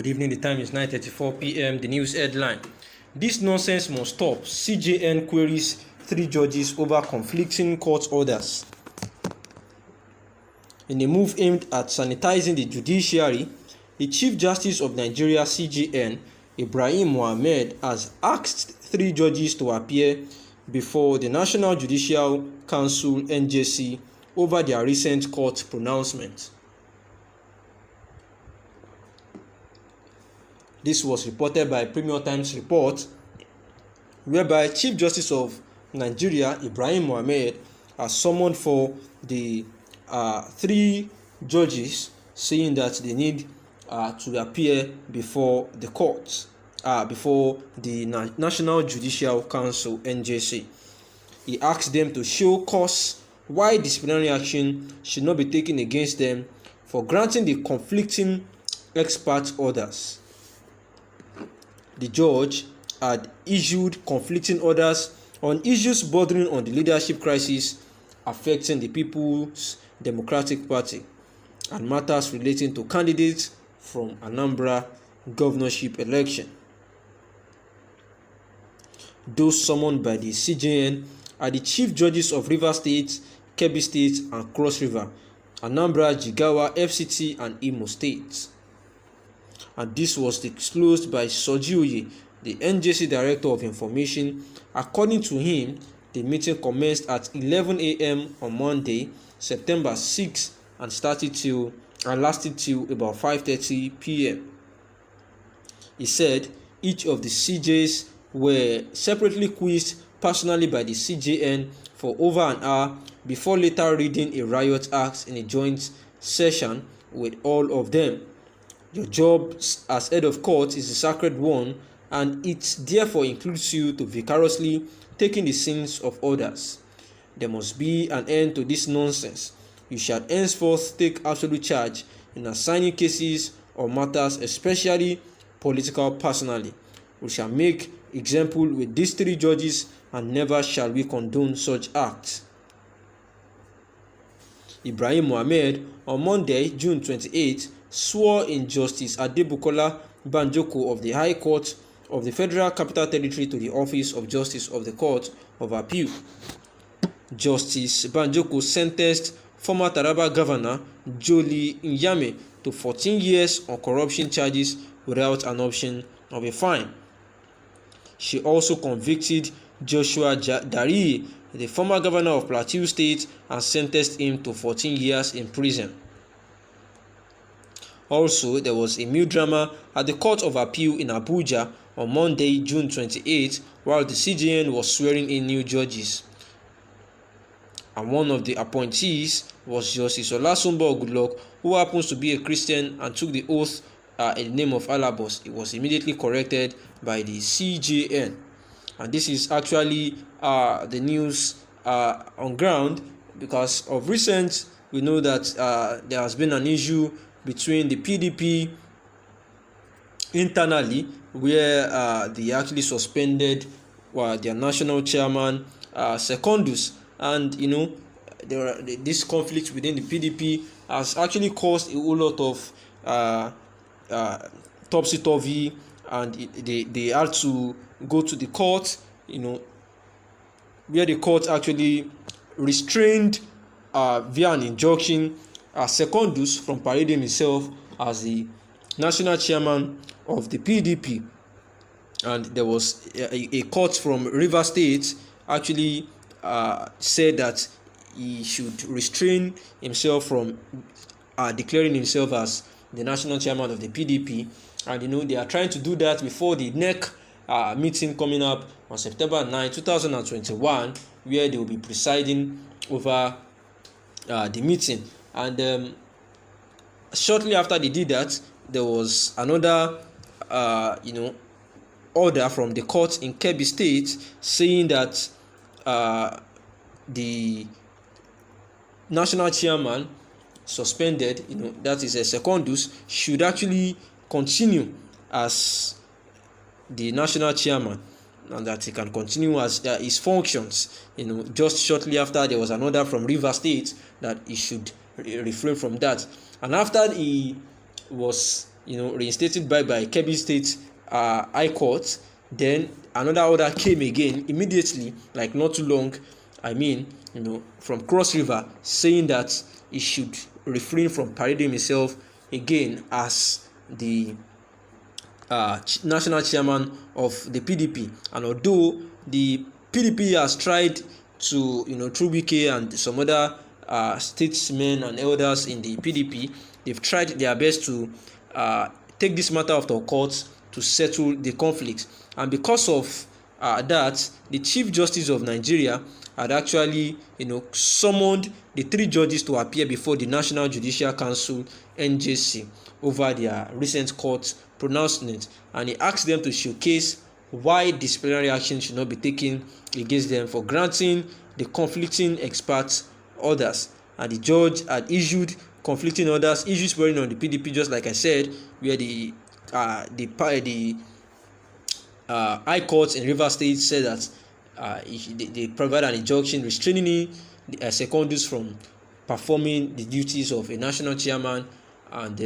Good evening, the time is 9:34 p.m. The news headline: This nonsense must stop. CJN queries 3 judges over conflicting court orders. In a move aimed at sanitizing the judiciary, the Chief Justice of Nigeria (CJN), Ibrahim Mohammed, has asked 3 judges to appear before the National Judicial Council (NJC) over their recent court pronouncement. This was reported by Premium Times Report, whereby Chief Justice of Nigeria Ibrahim Mohammed has summoned for the 3 judges, saying that they need to appear before the court, before the National Judicial Council (NJC). He asked them to show cause why disciplinary action should not be taken against them for granting the conflicting expert orders. The judge had issued conflicting orders on issues bordering on the leadership crisis affecting the People's Democratic Party and matters relating to candidates from Anambra governorship election. Those summoned by the CJN are the Chief Judges of Rivers State, Kebbi State, and Cross River, Anambra, Jigawa, FCT, and Imo State. And this was disclosed by Soji Oye, the NJC Director of Information. According to him, the meeting commenced at 11 a.m. on Monday, September 6, and lasted till about 5:30 p.m. He said each of the CJs were separately quizzed personally by the CJN for over an hour before later reading a riot act in a joint session with all of them. Your job as head of court is a sacred one, and it therefore includes you to vicariously taking the sins of others. There must be an end to this nonsense. You shall henceforth take absolute charge in assigning cases or matters, especially political personally. We shall make example with these 3 judges, and never shall we condone such acts. Ibrahim Mohammed on Monday, June 28, swore in Justice Adebukola Banjoko of the High Court of the Federal Capital Territory to the office of Justice of the Court of Appeal. Justice Banjoko sentenced former Taraba Governor Jolie Nyame to 14 years on corruption charges without an option of a fine. She also convicted Joshua Dariye, the former governor of Plateau State, and sentenced him to 14 years in prison. Also, there was a new drama at the Court of Appeal in Abuja on Monday, June 28, while the CJN was swearing in new judges. And one of the appointees was Justice Olasumbo Goodluck, who happens to be a Christian and took the oath in the name of Allah, but it was immediately corrected by the CJN. And this is actually the news on ground, because of recent we know that there has been an issue between the PDP internally, where they actually suspended their national chairman Secondus, and this conflict within the PDP has actually caused a whole lot of topsy-turvy, and they had to go to the court, where the court actually restrained via an injunction Secondus from parading himself as the national chairman of the PDP. And there was a court from Rivers State actually said that he should restrain himself from declaring himself as the national chairman of the PDP. And they are trying to do that before the NEC meeting coming up on September 9, 2021, where they will be presiding over the meeting. And shortly after they did that, there was another order from the court in Kebbi State saying that the national chairman suspended, that is a Secondus, should actually continue as the national chairman, and that he can continue as his functions. Just shortly after, there was an order from Rivers State that he should refrain from that. And after he was reinstated by Kebbi State High Court. Then another order came again immediately, like not too long, from Cross River, saying that he should refrain from parading himself again as the national chairman of the PDP. And although the PDP has tried to, through Wike and some other statesmen and elders in the PDP, they've tried their best to take this matter of the courts to settle the conflict. And because of that, the Chief Justice of Nigeria had actually, summoned the 3 judges to appear before the National Judicial Council (NJC) over their recent court pronouncement, and he asked them to showcase why disciplinary action should not be taken against them for granting the conflicting experts orders. And the judge had issued conflicting orders, issues bearing on the PDP, just like I said, where the High Court in Rivers State said that they provide an injunction restraining Secondus from performing the duties of a national chairman, and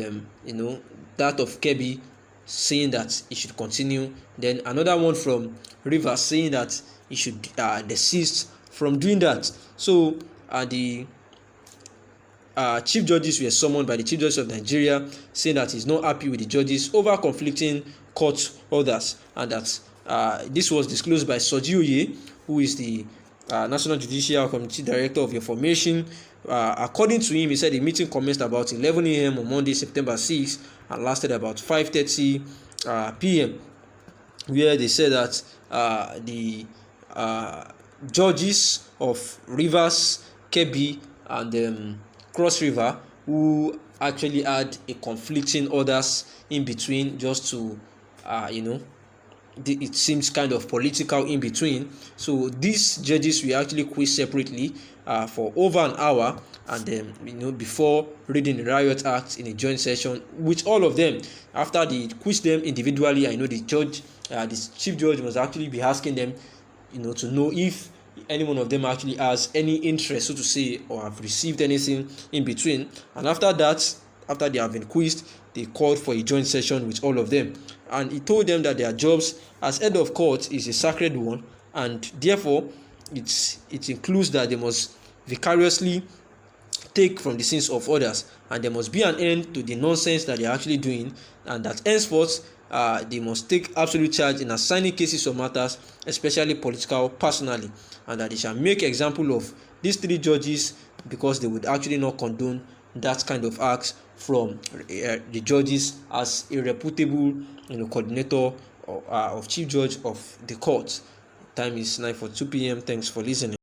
that of Kebbi saying that he should continue. Then another one from Rivers saying that he should desist from doing that. So the chief judges were summoned by the Chief Justice of Nigeria, saying that he's not happy with the judges over conflicting court orders, and that this was disclosed by Soji Oye, who is the National Judicial Committee Director of Information. According to him, he said the meeting commenced about 11 a.m. on Monday, September 6, and lasted about 5:30 p.m., where they said that the judges of Rivers, Kebbi, and Cross River, who actually had a conflicting orders in between, just to it seems kind of political in between. So these judges will actually quiz separately for over an hour, and then before reading the Riot Act in a joint session with all of them. After they quiz them individually, I know the judge, the chief judge, must actually be asking them, to know if any one of them actually has any interest, so to say, or have received anything in between. And after that, after they have been quizzed, they called for a joint session with all of them, and he told them that their jobs as head of court is a sacred one, and therefore it includes that they must vicariously take from the sins of others, and there must be an end to the nonsense that they are actually doing, and that henceforth they must take absolute charge in assigning cases or matters, especially political, personally, and that they shall make example of these 3 judges, because they would actually not condone that kind of acts from the judges as a reputable coordinator of chief judge of the court. Time is 9:42 p.m. Thanks for listening.